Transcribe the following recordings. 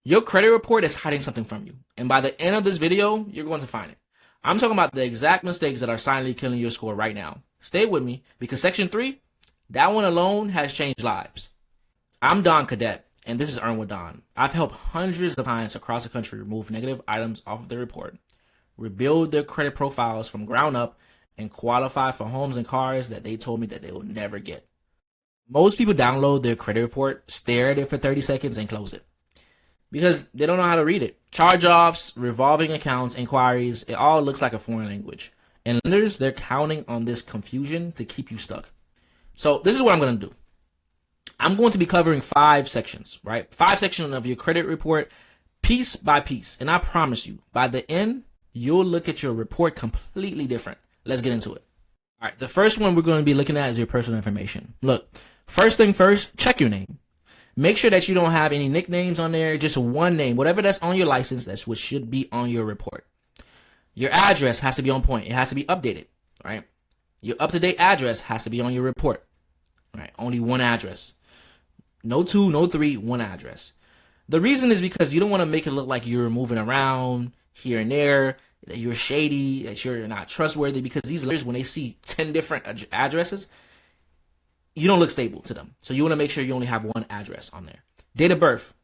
Your credit report is hiding something from you. And by the end of this video, you're going to find it. I'm talking about the exact mistakes that are silently killing your score right now. Stay with me, because section 3, that one alone has changed lives. I'm Don Cadet, and this is EarnWithDon. I've helped hundreds of clients across the country remove negative items off of their report, rebuild their credit profiles from ground up, and qualify for homes and cars that they told me that they will never get. Most people download their credit report, stare at it for 30 seconds, and close it, because they don't know how to read it. Charge-offs, revolving accounts, inquiries, it all looks like a foreign language. And lenders, they're counting on this confusion to keep you stuck. So this is what I'm going to do. I'm going to be covering 5 sections, right? 5 sections of your credit report, piece by piece. And I promise you, by the end, you'll look at your report completely different. Let's get into it. All right, the first one we're going to be looking at is your personal information. Look, first thing first, check your name. Make sure that you don't have any nicknames on there, just one name. Whatever that's on your license, that's what should be on your report. Your address has to be on point. It has to be updated, right? Your up-to-date address has to be on your report, right? Only one address. No 2, no 3, one address. The reason is because you don't want to make it look like you're moving around here and there, that you're shady, that you're not trustworthy, because these lenders, when they see 10 different addresses, you don't look stable to them. So you want to make sure you only have one address on there. Date of birth.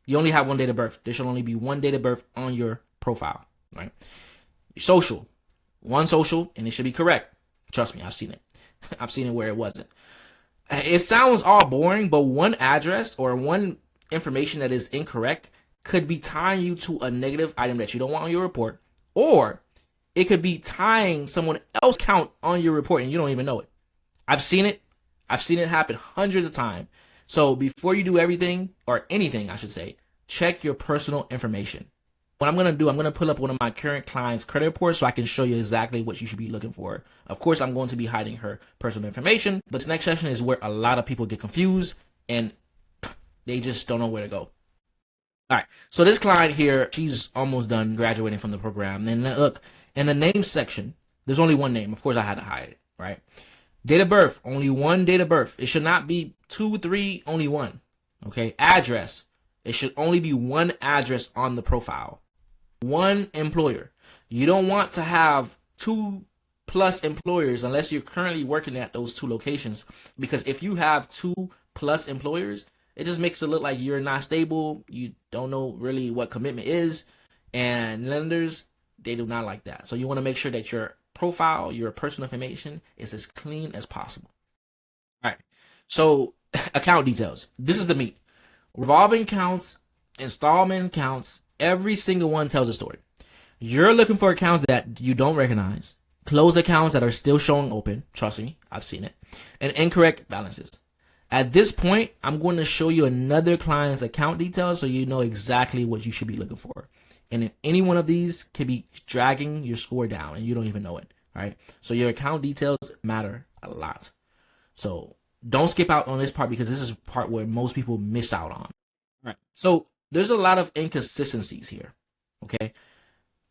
You only have one date of birth. There should only be one date of birth on your profile, right? Your social. One social, and it should be correct. Trust me, I've seen it. I've seen it where it wasn't. It sounds all boring, but one address or one information that is incorrect could be tying you to a negative item that you don't want on your report, or it could be tying someone else's account on your report and you don't even know it. I've seen it. I've seen it happen hundreds of times. So before you do everything, or anything I should say, check your personal information. What I'm going to do, I'm going to pull up one of my current clients' credit reports so I can show you exactly what you should be looking for. Of course, I'm going to be hiding her personal information, but this next session is where a lot of people get confused and they just don't know where to go. All right, so this client here, she's almost done graduating from the program. And look, in the name section, there's only one name. Of course, I had to hide it, right? Date of birth, only one date of birth. It should not be 2, 3, only one. Okay, address. It should only be one address on the profile. One employer. You don't want to have 2+ employers unless you're currently working at those 2 locations, because if you have 2+ employers, it just makes it look like you're not stable. You don't know really what commitment is, and lenders, they do not like that. So you want to make sure that your profile, your personal information is as clean as possible. All right. So account details. This is the meat. Revolving accounts, installment accounts, every single one tells a story. You're looking for accounts that you don't recognize, closed accounts that are still showing open. Trust me, I've seen it. And incorrect balances. At this point, I'm going to show you another client's account details so you know exactly what you should be looking for. And if any one of these can be dragging your score down and you don't even know it, right? So your account details matter a lot. So don't skip out on this part, because this is the part where most people miss out on. All right. So there's a lot of inconsistencies here, okay?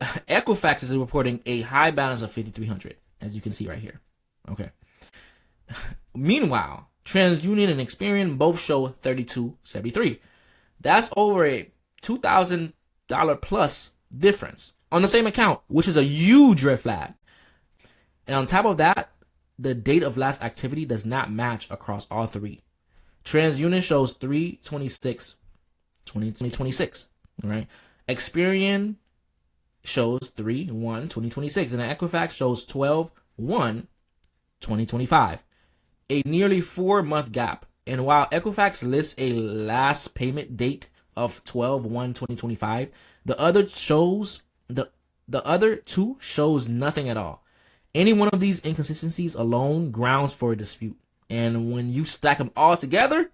Equifax is reporting a high balance of 5,300, as you can see right here, okay? Meanwhile, TransUnion and Experian both show 3,273. That's over a $2,000 plus difference on the same account, which is a huge red flag. And on top of that, the date of last activity does not match across all 3. TransUnion shows 3/26/2026, right? Experian shows 3/1/2026, and Equifax shows 12/1/2025. A nearly 4-month gap. And while Equifax lists a last payment date of 12/1/2025, the other 2 shows nothing at all. Any one of these inconsistencies alone grounds for a dispute. And when you stack them all together,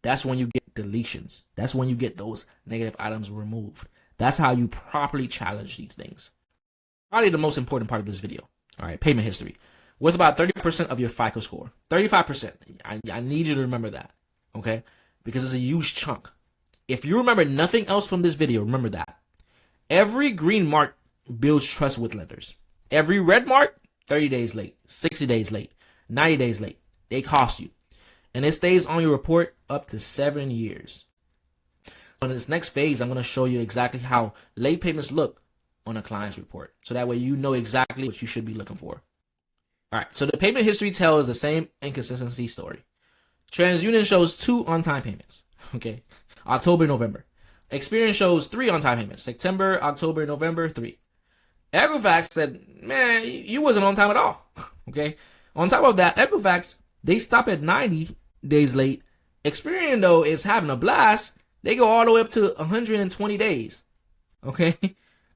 that's when you get deletions. That's when you get those negative items removed. That's how you properly challenge these things. Probably the most important part of this video. All right, payment history. Worth about 30% of your FICO score. 35%. I need you to remember that, okay? Because it's a huge chunk. If you remember nothing else from this video, remember that. Every green mark builds trust with lenders. Every red mark, 30 days late, 60 days late, 90 days late. They cost you. And it stays on your report up to 7 years. in this next phase, I'm going to show you exactly how late payments look on a client's report. So that way you know exactly what you should be looking for. All right, so the payment history tells the same inconsistency story. TransUnion shows 2 on-time payments, okay? October, November. Experian shows 3 on-time payments. September, October, November, 3. Equifax said, man, you wasn't on time at all, okay? On top of that, Equifax, they stop at 90 days late. Experian, though, is having a blast. They go all the way up to 120 days, okay?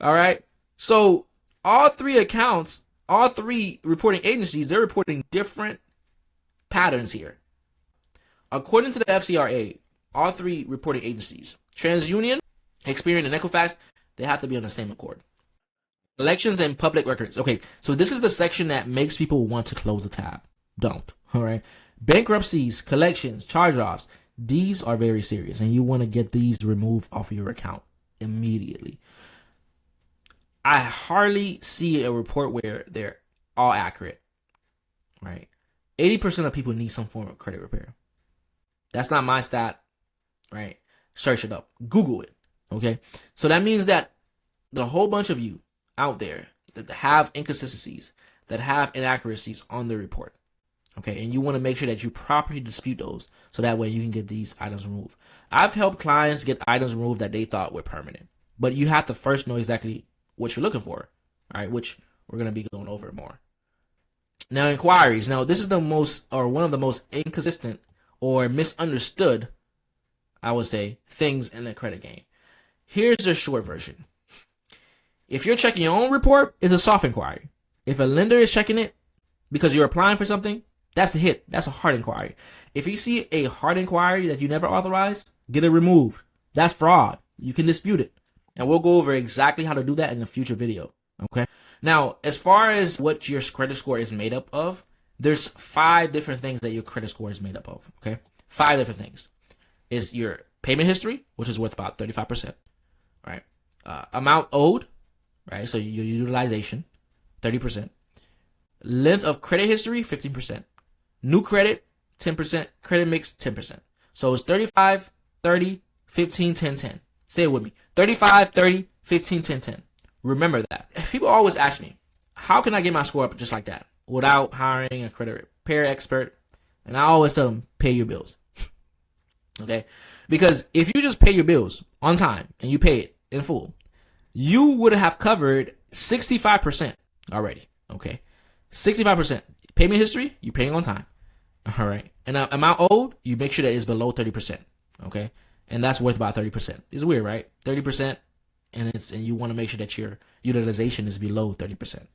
All right? So all 3 accounts, all 3 reporting agencies, they're reporting different patterns here. According to the FCRA, all 3 reporting agencies, TransUnion, Experian, and Equifax, they have to be on the same accord. Elections and public records. Okay, so this is the section that makes people want to close the tab. Don't. All right. Bankruptcies, collections, charge-offs. These are very serious, and you want to get these removed off of your account immediately. I hardly see a report where they're all accurate. Right. 80% of people need some form of credit repair. That's not my stat. Right. Search it up. Google it. Okay. So that means that the whole bunch of you out there that have inconsistencies, that have inaccuracies on the report, okay, and you want to make sure that you properly dispute those so that way you can get these items removed. I've helped clients get items removed that they thought were permanent, but you have to first know exactly what you're looking for, all right, which we're going to be going over more. Now, inquiries. Now, this is the most, or one of the most inconsistent or misunderstood, I would say, things in the credit game. Here's a short version. If you're checking your own report, it's a soft inquiry. If a lender is checking it because you're applying for something, that's a hit. That's a hard inquiry. If you see a hard inquiry that you never authorized, get it removed. That's fraud. You can dispute it. And we'll go over exactly how to do that in a future video. Okay. Now, as far as what your credit score is made up of, there's 5 different things that your credit score is made up of. Okay. 5 different things. Is your payment history, which is worth about 35%. Right. Amount owed. Right, so your utilization, 30%. Length of credit history, 15%. New credit, 10%. Credit mix, 10%. So it's 35, 30, 15, 10, 10. Say it with me. 35, 30, 15, 10, 10. Remember that. People always ask me, how can I get my score up just like that without hiring a credit repair expert? And I always tell them, pay your bills. Okay? Because if you just pay your bills on time and you pay it in full, you would have covered 65% already. Okay. 65%. Payment history, you're paying on time. All right. And amount owed, you make sure that it's below 30%. Okay. And that's worth about 30%. It's weird, right? 30%. And you want to make sure that your utilization is below 30%.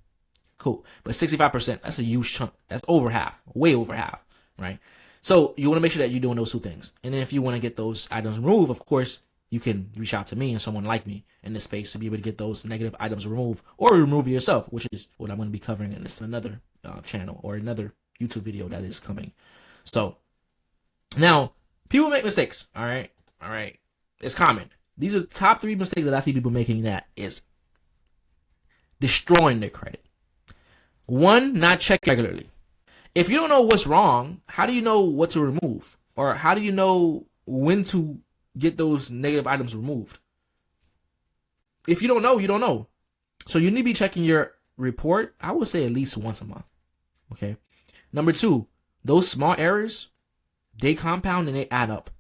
Cool. But 65%, that's a huge chunk. That's over half. Way over half. Right. So you want to make sure that you're doing those 2 things. And then if you want to get those items removed, of course, you can reach out to me and someone like me in this space to be able to get those negative items removed or remove it yourself, which is what I'm going to be covering in this another channel or another YouTube video that is coming. So now people make mistakes. All right. It's common. These are the top 3 mistakes that I see people making that is destroying their credit. 1, not checking regularly. If you don't know what's wrong, how do you know what to remove? Or how do you know when to get those negative items removed? If you don't know, you don't know. So you need to be checking your report, I would say at least once a month. Okay. Number 2, those small errors, they compound and they add up.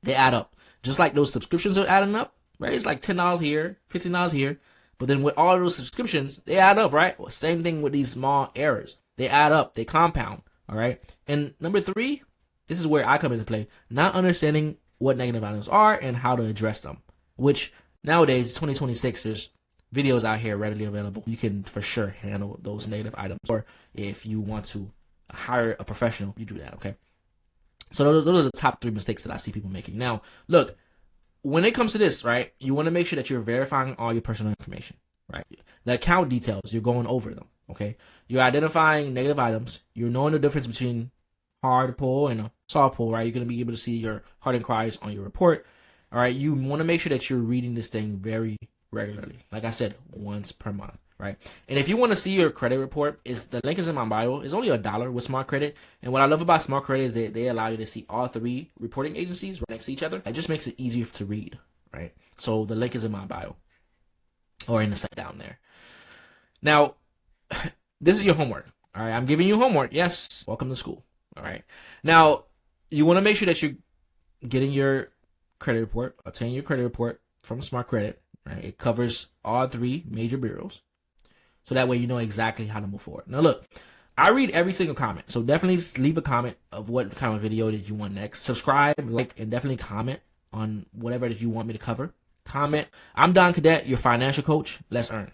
They add up. Just like those subscriptions are adding up, right? It's like $10 here, $15 here. But then with all of those subscriptions, they add up, right? Well, same thing with these small errors. They add up, they compound. All right. And number 3, this is where I come into play. Not understanding what negative items are and how to address them. Which nowadays, 2026, there's videos out here readily available. You can for sure handle those negative items. Or if you want to hire a professional, you do that, okay? So those are the top 3 mistakes that I see people making. Now, look, when it comes to this, right, you want to make sure that you're verifying all your personal information, right? The account details, you're going over them, okay? You're identifying negative items. You're knowing the difference between hard pull and a soft pull, right? You're going to be able to see your hard inquiries on your report. All right. You want to make sure that you're reading this thing very regularly. Like I said, once per month, right? And if you want to see your credit report, the link is in my bio. It's only $1 with Smart Credit. And what I love about Smart Credit is that they allow you to see all 3 reporting agencies right next to each other. It just makes it easier to read, right? So the link is in my bio or in the site down there. Now, this is your homework. All right, I'm giving you homework. Yes, welcome to school. All right. Now, you want to make sure that you're getting your credit report, obtain your credit report from Smart Credit. Right? It covers all 3 major bureaus. So that way you know exactly how to move forward. Now, look, I read every single comment. So definitely leave a comment of what kind of video that you want next. Subscribe, like, and definitely comment on whatever that you want me to cover. Comment. I'm Don Cadet, your financial coach. Let's earn.